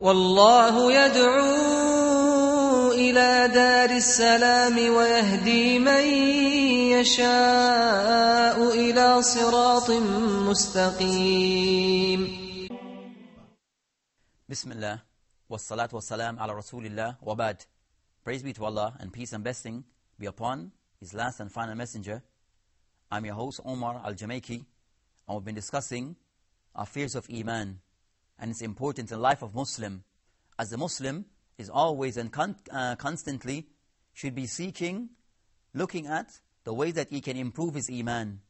والله يدعو إلى دار السلام ويهدي من يشاء إلى صراط مستقيم. Bismillah, wassalatu wassalam ala Rasulillah, wabad. Praise be to Allah, and peace and blessing be upon His last and final messenger. I'm your host, Omar Jamaykee, and we've been discussing affairs of Iman and its importance in the life of Muslim. As the Muslim is always and constantly should be seeking, looking at the ways that he can improve his Iman,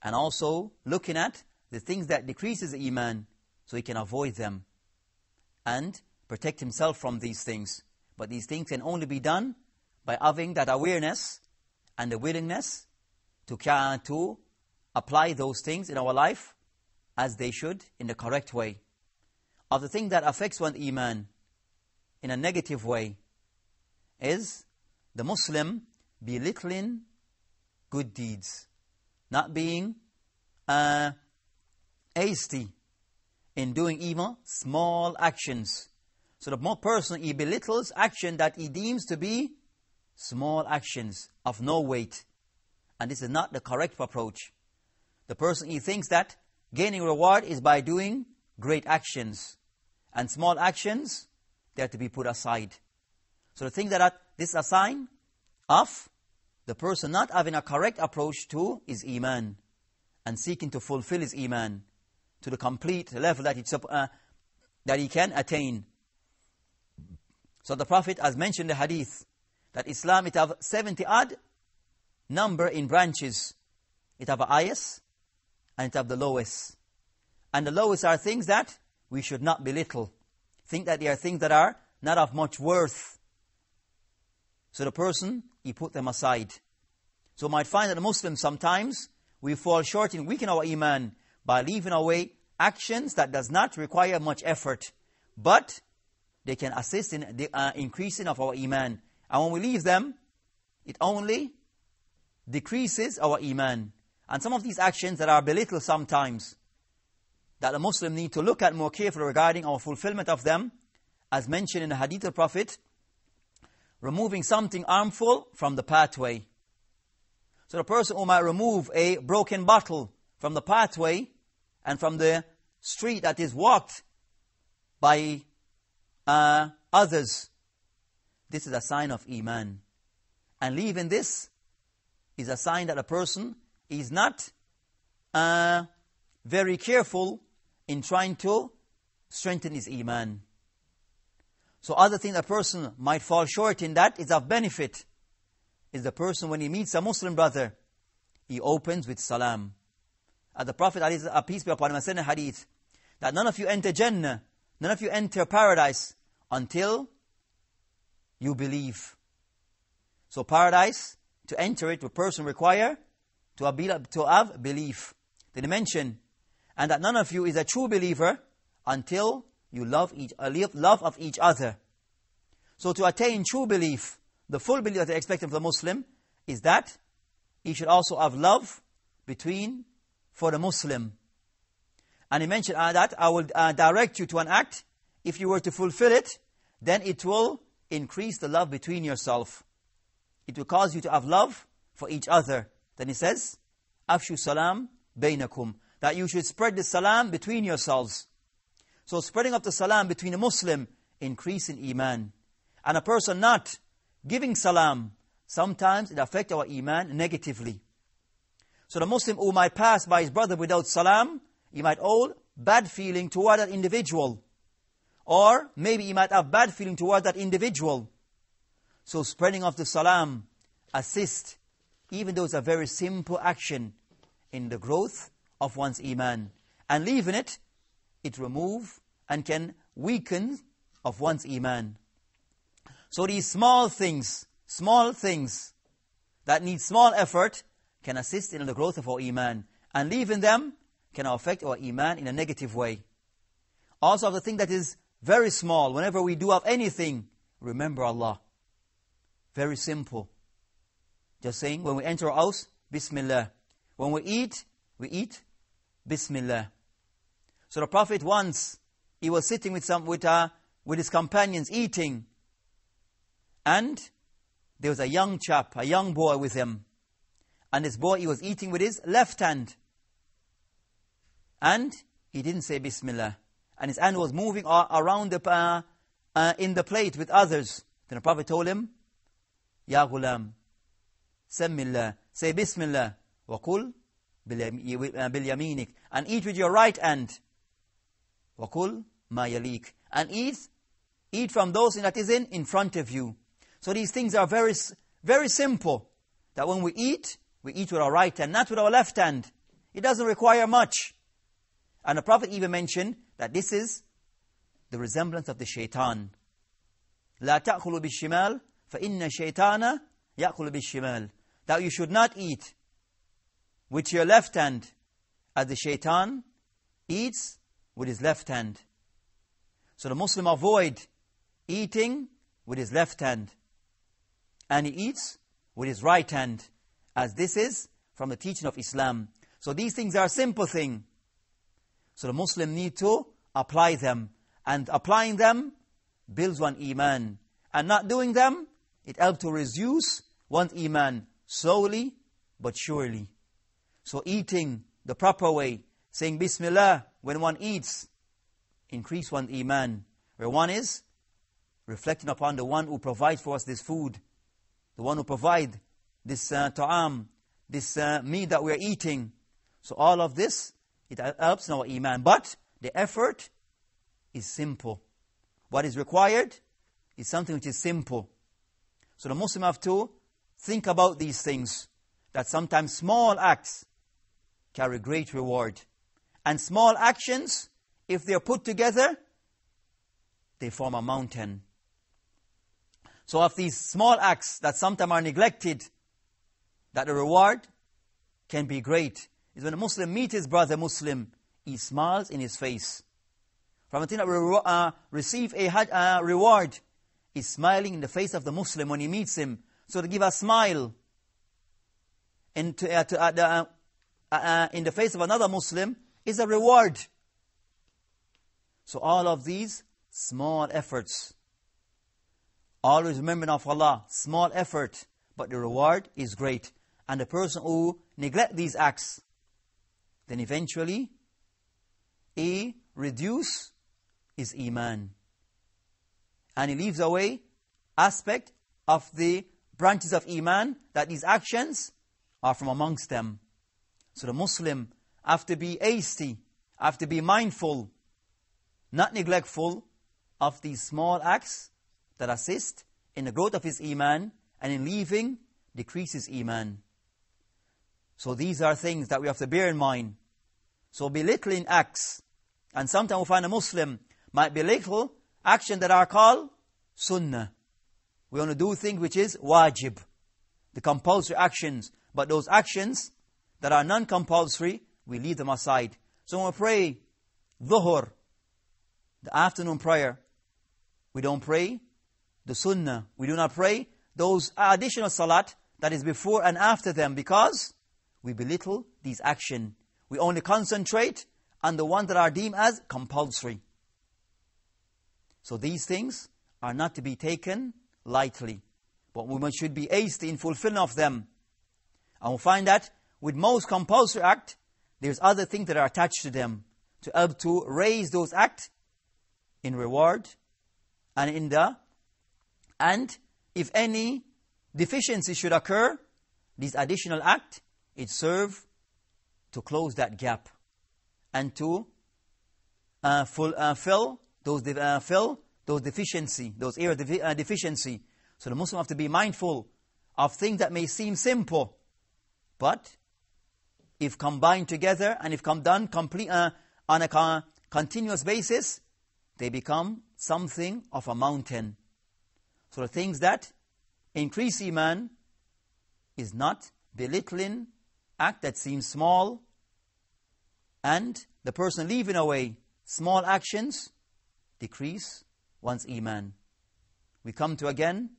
and also looking at the things that decreases Iman so he can avoid them and protect himself from these things. But these things can only be done by having that awareness and the willingness to apply those things in our life as they should, in the correct way. Of the thing that affects one's Iman in a negative way is the Muslim belittling good deeds, not being hasty in doing even small actions. So the more person, he belittles action that he deems to be small actions of no weight. And this is not the correct approach. The person, he thinks that gaining reward is by doing great actions, and small actions, they are to be put aside. So the thing that this is a sign of the person not having a correct approach to his Iman and seeking to fulfill his Iman to the complete level that he can attain. So the Prophet has mentioned the hadith that Islam, it have 70 odd number in branches. It have the highest and it have the lowest. And the lowest are things that we should not belittle. Think that they are things that are not of much worth. So the person, he put them aside. So you might find that the Muslims sometimes, we fall short in weakening our Iman by leaving away actions that does not require much effort, but they can assist in the increasing of our Iman. And when we leave them, it only decreases our Iman. And some of these actions that are belittled sometimes, that the Muslim need to look at more carefully regarding our fulfillment of them, as mentioned in the hadith of the Prophet, removing something harmful from the pathway. So the person who might remove a broken bottle from the pathway and from the street that is walked by others, this is a sign of Iman. And leaving this is a sign that a person is not very careful in trying to strengthen his Iman. So other thing a person might fall short in that is of benefit, is the person when he meets a Muslim brother, he opens with salam. As the Prophet, peace be upon him, said in a hadith, that none of you enter Jannah, none of you enter paradise until you believe. So paradise, to enter it, the person require to have belief. Then he mentioned, and that none of you is a true believer until you love of each other. So to attain true belief, the full belief that they expect from the Muslim, is that he should also have love for the Muslim. And he mentioned that I will direct you to an act. If you were to fulfill it, then it will increase the love between yourself. It will cause you to have love for each other. Then he says, Afshu salam bainakum, that you should spread the salam between yourselves. So spreading up the salam between a Muslim, increasing Iman. And a person not giving salam, sometimes it affects our Iman negatively. So the Muslim who might pass by his brother without salam, he might hold bad feeling toward that individual. Or maybe he might have bad feeling toward that individual. So spreading of the salam assists, even though it's a very simple action, in the growth of one's Iman. And leaving it, it remove and can weaken of one's Iman. So these small things that need small effort can assist in the growth of our Iman. And leaving them can affect our Iman in a negative way. Also, the thing that is very small, whenever we do have anything, remember Allah. Very simple. Just saying, when we enter our house, Bismillah. When we eat Bismillah. So the Prophet once, he was sitting with with his companions eating, and there was a young chap, a young boy with him, and this boy, he was eating with his left hand, and he didn't say Bismillah, and his hand was moving around in the plate with others. Then the Prophet told him, Ya ghulam, Sammillah, say Bismillah, wa kul bil yaminik, and eat with your right hand, wa kul ma yalik, and eat from those that is in front of you. So these things are very, very simple, that when we eat with our right hand, not with our left hand. It doesn't require much. And the Prophet even mentioned that this is the resemblance of the shaitan. لا تأكلوا بالشمال فإن الشيطان يأكل بالشمال. That you should not eat with your left hand, as the shaitan eats with his left hand. So the Muslim avoid eating with his left hand, and he eats with his right hand, as this is from the teaching of Islam. So these things are a simple thing. So the Muslim need to apply them, and applying them builds one iman, and not doing them, it helps to reduce one's iman slowly but surely. So eating the proper way, saying Bismillah when one eats, increase one's iman, where one is reflecting upon the one who provides for us this food, the one who provides this ta'am, this meat that we are eating. So all of this, it helps in our iman. But the effort is simple. What is required is something which is simple. So the Muslim have to think about these things, that sometimes small acts carry great reward. And small actions, if they are put together, they form a mountain. So of these small acts that sometimes are neglected, that the reward can be great, is when a Muslim meets his brother Muslim, he smiles in his face. From a thing that will receive a reward, is smiling in the face of the Muslim when he meets him. So to give a smile in the face of another Muslim is a reward. So all of these small efforts, always remembering of Allah, small effort, but the reward is great. And the person who neglect these acts, then eventually he reduce his iman, and he leaves away aspect of the branches of iman, that these actions are from amongst them. So the Muslim have to be hasty, have to be mindful, not neglectful of these small acts that assist in the growth of his iman, and in leaving decrease his iman. So these are things that we have to bear in mind. So belittling acts, and sometimes we find a Muslim might belittle actions that are called sunnah. We want to do things which is wajib, the compulsory actions. But those actions that are non-compulsory, we leave them aside. So when we pray dhuhr, the afternoon prayer, we don't pray the sunnah. We do not pray those additional salat that is before and after them, because we belittle these actions. We only concentrate on the ones that are deemed as compulsory. So these things are not to be taken lightly, but we should be hasty in fulfilling of them. And we'll find that with most compulsory acts, there's other things that are attached to them to help to raise those acts in reward and if any deficiency should occur, these additional acts, it serve to close that gap and to fill those deficiency, those areas of deficiency. So the Muslim have to be mindful of things that may seem simple, but if combined together and if done on a continuous basis, they become something of a mountain. So the things that increase iman is not belittling act that seems small, and the person leaving away small actions decrease one's iman. We come again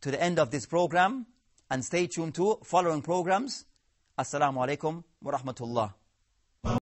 to the end of this program, and stay tuned to following programs. Assalamu alaikum wa rahmatullah.